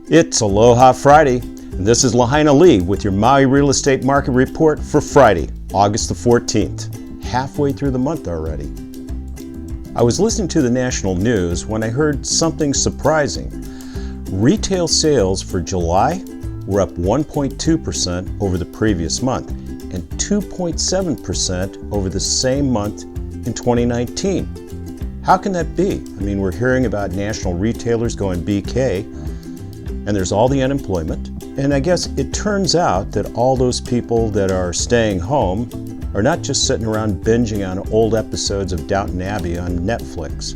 It's Aloha Friday, and this is Lahaina Lee with your Maui Real Estate Market Report for Friday, August the 14th. Halfway through the month already. I was listening to the national news when I heard something surprising. Retail sales for July were up 1.2% over the previous month and 2.7% over the same month in 2019. How can that be? I mean, we're hearing about national retailers going BK, and there's all the unemployment. And I guess it turns out that all those people that are staying home are not just sitting around binging on old episodes of Downton Abbey on Netflix.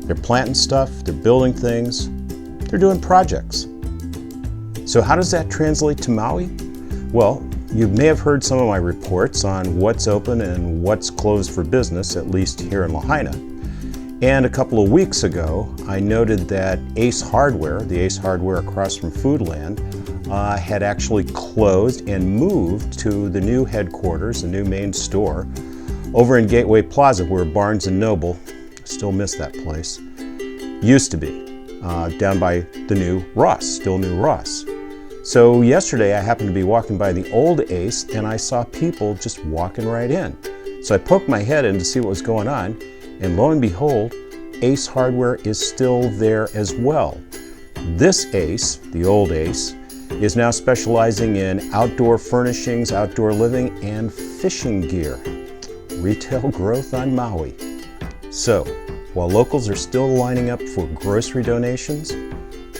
They're planting stuff, they're building things, they're doing projects. So how does that translate to Maui? Well, you may have heard some of my reports on what's open and what's closed for business, at least here in Lahaina. And a couple of weeks ago, I noted that Ace Hardware, the Ace Hardware across from Foodland, had actually closed and moved to the new headquarters, the new main store, over in Gateway Plaza where Barnes & Noble, still miss that place, used to be, down by the new Ross, still new Ross. So yesterday I happened to be walking by the old Ace and I saw people just walking right in. So I poked my head in to see what was going on, and lo and behold, Ace Hardware is still there as well. This Ace, the old Ace, is now specializing in outdoor furnishings, outdoor living, and fishing gear. Retail growth on Maui. So, while locals are still lining up for grocery donations,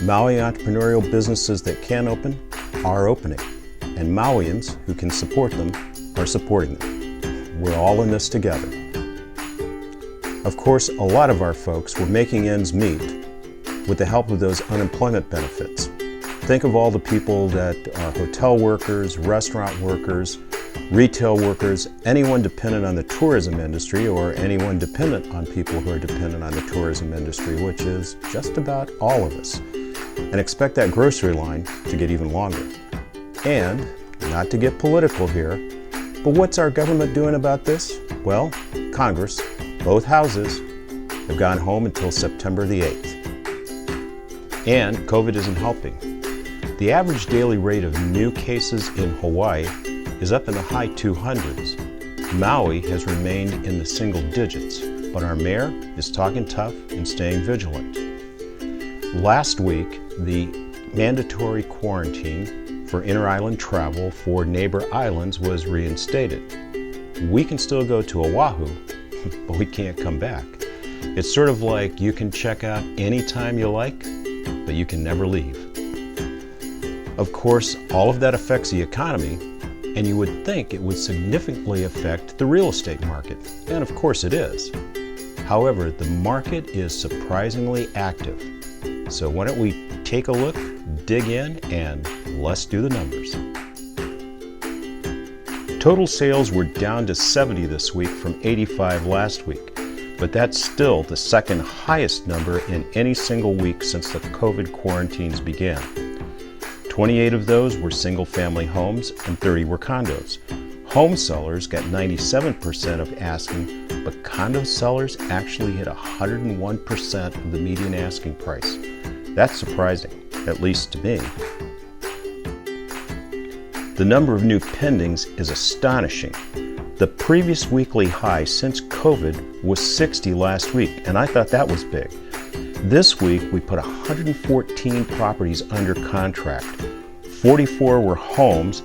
Maui entrepreneurial businesses that can open are opening, and Mauians who can support them are supporting them. We're all in this together. Of course, a lot of our folks were making ends meet with the help of those unemployment benefits. Think of all the people that are hotel workers, restaurant workers, retail workers, anyone dependent on the tourism industry or anyone dependent on people who are dependent on the tourism industry, which is just about all of us. And expect that grocery line to get even longer. And, not to get political here, but what's our government doing about this? Well, Congress, both houses, have gone home until September the 8th. And COVID isn't helping. The average daily rate of new cases in Hawaii is up in the high 200s. Maui has remained in the single digits, but our mayor is talking tough and staying vigilant. Last week, the mandatory quarantine for inter-island travel for neighbor islands was reinstated. We can still go to Oahu, but we can't come back. It's sort of like you can check out anytime you like, but you can never leave. Of course, all of that affects the economy, and you would think it would significantly affect the real estate market, and of course it is. However, the market is surprisingly active. So why don't we take a look, dig in, and let's do the numbers. Total sales were down to 70 this week from 85 last week, but that's still the second highest number in any single week since the COVID quarantines began. 28 of those were single-family homes and 30 were condos. Home sellers got 97% of asking, but condo sellers actually hit 101% of the median asking price. That's surprising, at least to me. The number of new pendings is astonishing. The previous weekly high since COVID was 60 last week, and I thought that was big. This week, we put 114 properties under contract. 44 were homes.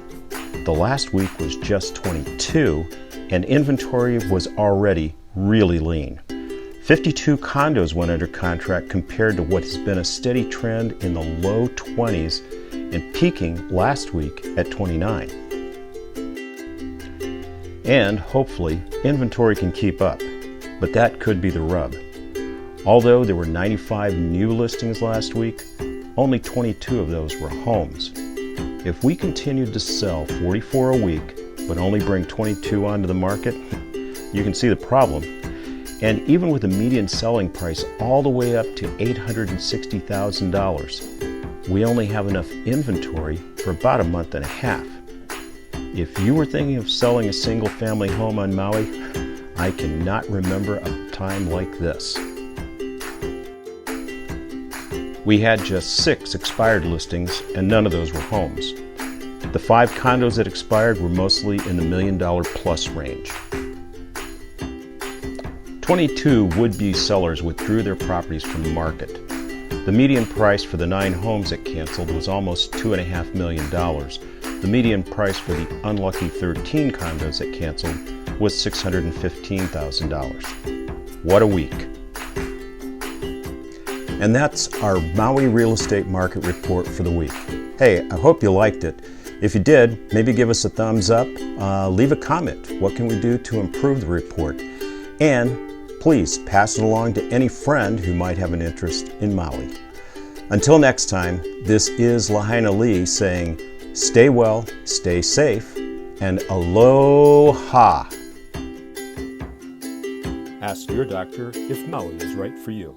The last week was just 22, and inventory was already really lean. 52 condos went under contract compared to what has been a steady trend in the low 20s and peaking last week at 29. And hopefully, inventory can keep up, but that could be the rub. Although there were 95 new listings last week, only 22 of those were homes. If we continued to sell 44 a week, but only bring 22 onto the market, you can see the problem. And even with a median selling price all the way up to $860,000, we only have enough inventory for about a month and a half. If you were thinking of selling a single-family home on Maui, I cannot remember a time like this. We had just 6 expired listings, and none of those were homes. The 5 condos that expired were mostly in the $1 million plus range. 22 would-be sellers withdrew their properties from the market. The median price for the 9 homes that canceled was almost $2.5 million. The median price for the unlucky 13 condos that canceled was $615,000. What a week. And that's our Maui real estate market report for the week. Hey, I hope you liked it. If you did, maybe give us a thumbs up, leave a comment. What can we do to improve the report? And please pass it along to any friend who might have an interest in Maui. Until next time, this is Lahaina Lee saying, stay well, stay safe, and aloha. Ask your doctor if Maui is right for you.